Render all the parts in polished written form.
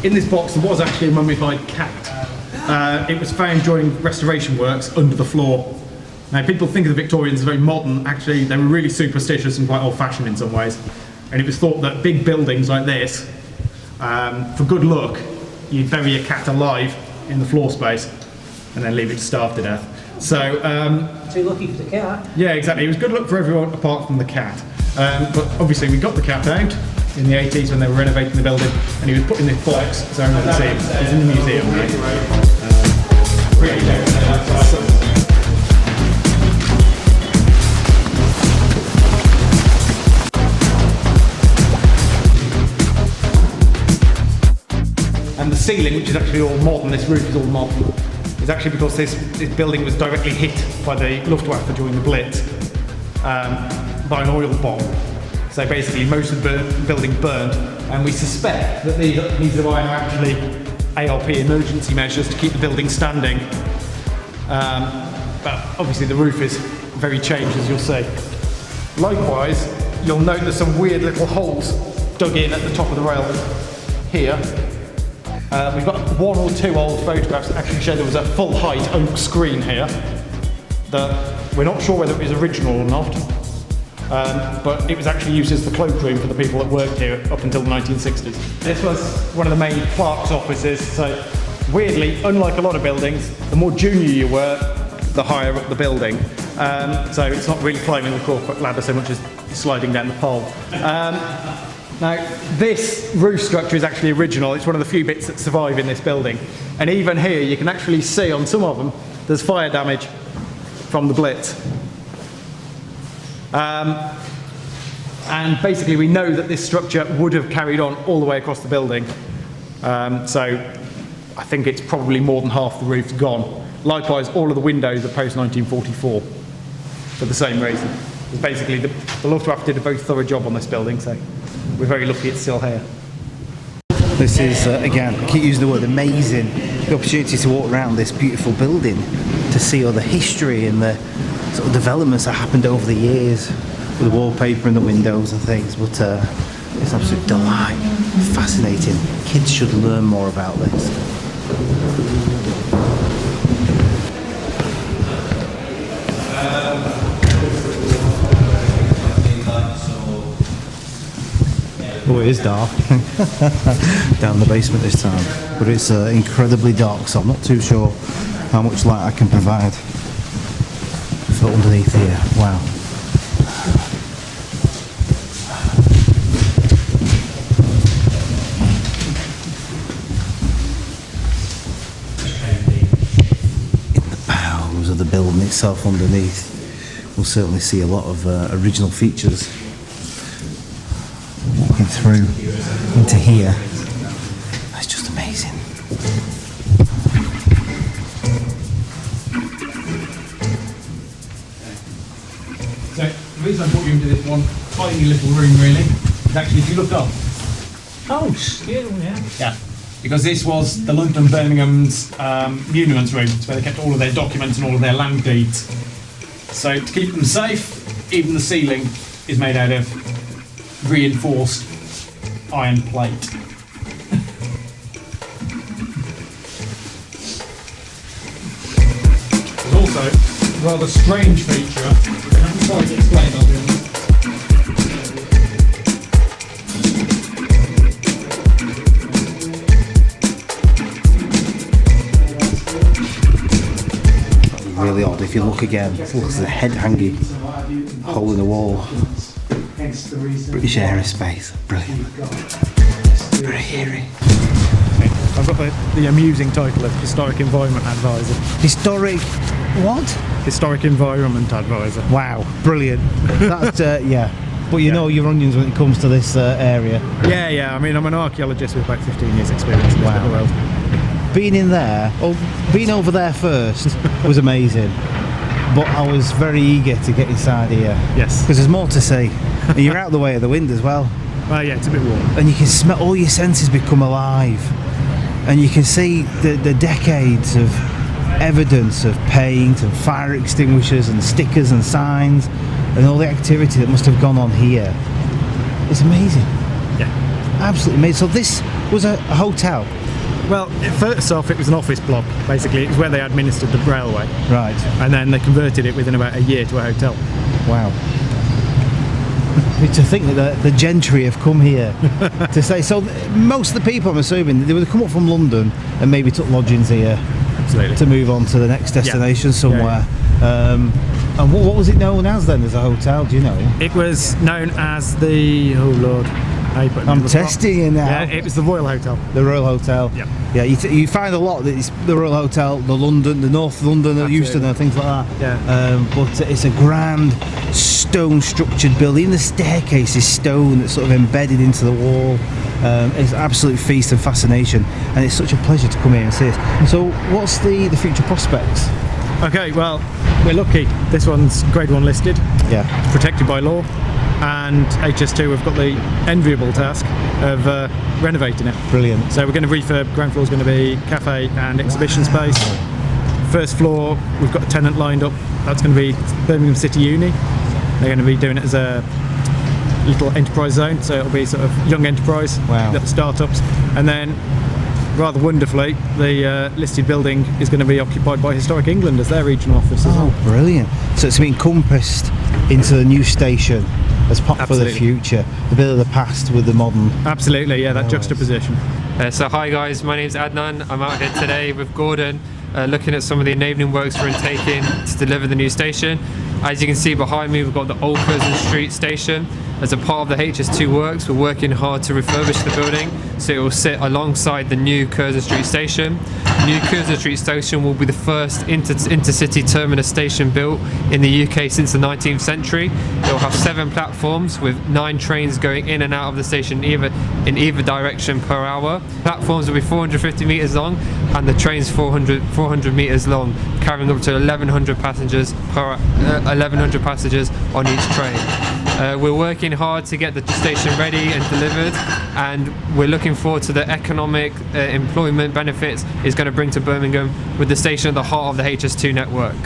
in this box there was actually a mummified cat. It was found during restoration works under the floor. Now people think of the Victorians as very modern, actually they were really superstitious and quite old-fashioned in some ways. And it was thought that big buildings like this, for good luck, you'd bury a cat alive in the floor space and then leave it to starve to death. So, too lucky for the cat. Yeah, exactly. It was good luck for everyone apart from the cat. But obviously we got the cat out in the 80s when they were renovating the building, and he was put in this box, so everyone can see him. He's in the museum. And the ceiling, which is actually all modern, this roof is all modern, is actually because this building was directly hit by the Luftwaffe during the Blitz by an oil bomb. So basically most of the building burned, and we suspect that these are actually ARP emergency measures to keep the building standing. But obviously the roof is very changed, as you'll see. Likewise, you'll note there's some weird little holes dug in at the top of the rail here. We've got one or two old photographs that actually show there was a full-height oak screen here. We're not sure whether it was original or not, but it was actually used as the cloakroom for the people that worked here up until the 1960s. This was one of the main clerk's offices, so weirdly, unlike a lot of buildings, the more junior you were, the higher up the building. So it's not really climbing the corporate ladder so much as sliding down the pole. Now, this roof structure is actually original. It's one of the few bits that survive in this building. And even here, you can actually see on some of them, there's fire damage from the Blitz. And basically, we know that this structure would have carried on all the way across the building. So I think it's probably more than half the roof's gone. Likewise, all of the windows are post-1944 for the same reason. Because basically, the Luftwaffe did a very thorough job on this building, so we're very lucky it's still here. This is, again, I keep using the word amazing, the opportunity to walk around this beautiful building, to see all the history and the sort of developments that happened over the years, with the wallpaper and the windows and things, but it's an absolute delight, fascinating. Kids should learn more about this. Oh, it is dark down the basement this time, but it's incredibly dark, so I'm not too sure how much light I can provide for underneath here. Wow. In the bowels of the building itself underneath, we'll certainly see a lot of original features. Walking through into here, that's just amazing. So the reason I brought you into this one tiny little room really is actually if you look up. Oh, still, yeah. Yeah. Because this was the London Birmingham's muniments room. It's where they kept all of their documents and all of their land deeds. So to keep them safe, even the ceiling is made out of reinforced iron plate. There's also a rather strange feature, which I haven't quite explained, I'll be honest. Really odd. If you look again, it looks like a head hanging hole in the wall. British Aerospace, brilliant. Very eerie. I've got the amusing title of Historic Environment Advisor. Historic what? Historic Environment Advisor. Wow, brilliant. That's yeah. But you know your onions when it comes to this area. Yeah. I mean, I'm an archaeologist with about 15 years experience in this bit of the world. Being in there, or being over there first, was amazing. But I was very eager to get inside here. Yes. Because there's more to see. And you're out of the way of the wind as well. Yeah, it's a bit warm. And you can smell, all your senses become alive. And you can see the decades of evidence of paint and fire extinguishers and stickers and signs and all the activity that must have gone on here. It's amazing. Yeah. Absolutely amazing. So this was a hotel. Well, first off, it was an office block, basically. It was where they administered the railway. Right. And then they converted it within about a year to a hotel. Wow. To think that the gentry have come here to say, so most of the people, I'm assuming, they would have come up from London and maybe took lodgings here. Absolutely. To move on to the next destination somewhere. And what was it known as then, as a hotel, do you know? It was known as the, oh Lord, I'm testing you now. Yeah, it was the Royal Hotel. The Royal Hotel. Yeah. Yeah, you find a lot that it's the Royal Hotel, the London, the North London, the Euston and things like that. Yeah. But it's a grand stone structured building. The staircase is stone that's sort of embedded into the wall. It's absolute feast and fascination, and it's such a pleasure to come here and see it. So what's the future prospects? Okay, well, we're lucky. This one's grade 1 listed. Yeah. Protected by law. And HS2 have got the enviable task of renovating it. Brilliant. So we're going to refurb. Ground floor is going to be cafe and exhibition space. First floor, we've got a tenant lined up. That's going to be Birmingham City Uni. They're going to be doing it as a little enterprise zone, so it'll be sort of young enterprise, little startups. And then, rather wonderfully, the listed building is going to be occupied by Historic England as their regional office as well. Brilliant. So it's been encompassed into the new station as part for the future, the bit of the past with the modern. Absolutely, yeah, that juxtaposition. So hi guys, my name's Adnan. I'm out here today with Gordon, looking at some of the enabling works we're undertaking to deliver the new station. As you can see behind me, we've got the old Curzon Street station. As a part of the HS2 works, we're working hard to refurbish the building so it will sit alongside the new Curzon Street station. The new Curzon Street station will be the first intercity terminus station built in the UK since the 19th century. It will have 7 platforms with 9 trains going in and out of the station in either direction per hour. Platforms will be 450 metres long and the train's 400 metres long, carrying up to 1,100 passengers on each train. We're working hard to get the station ready and delivered, and we're looking forward to the economic employment benefits it's going to bring to Birmingham with the station at the heart of the HS2 network.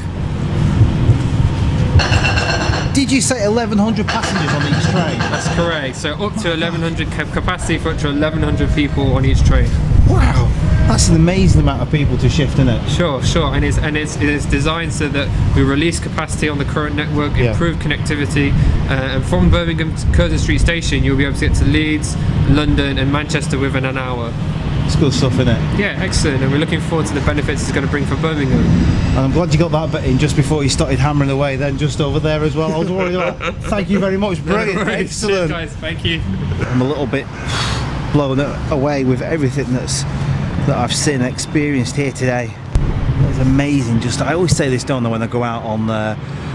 Did you say 1,100 passengers on each train? That's correct. So up to 1,100 capacity for up to 1,100 people on each train. Wow, that's an amazing amount of people to shift, isn't it? Sure, and it's designed so that we release capacity on the current network, improve connectivity, and from Birmingham to Curzon Street Station, you'll be able to get to Leeds, London, and Manchester within an hour. It's good stuff, isn't it? Yeah, excellent, and we're looking forward to the benefits it's going to bring for Birmingham. And I'm glad you got that bit in just before you started hammering away then, just over there as well. I was worried about that. Thank you very much, brilliant, excellent. Cheers, guys, thank you. I'm a little bit blown away with everything that I've seen and experienced here today. It's amazing. I always say this, don't I, when I go out on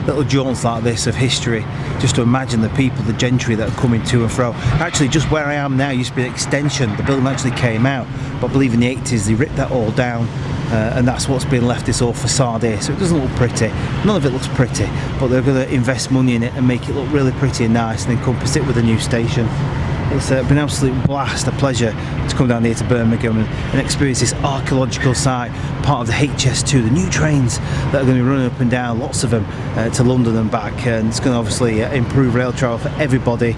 little jaunts like this of history, just to imagine the people, the gentry that are coming to and fro. Actually, just where I am now used to be an extension. The building actually came out, but I believe in the 80s they ripped that all down, and that's what's been left, this old facade here. So it doesn't look pretty. None of it looks pretty, but they're going to invest money in it and make it look really pretty and nice and encompass it with a new station. It's been an absolute blast, a pleasure to come down here to Birmingham and experience this archaeological site, part of the HS2, the new trains that are going to be running up and down, lots of them, to London and back, and it's going to obviously improve rail travel for everybody.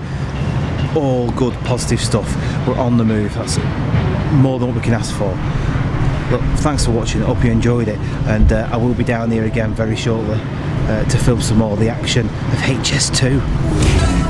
All good, positive stuff. We're on the move. That's more than what we can ask for. Look, thanks for watching. I hope you enjoyed it, and I will be down here again very shortly to film some more of the action of HS2.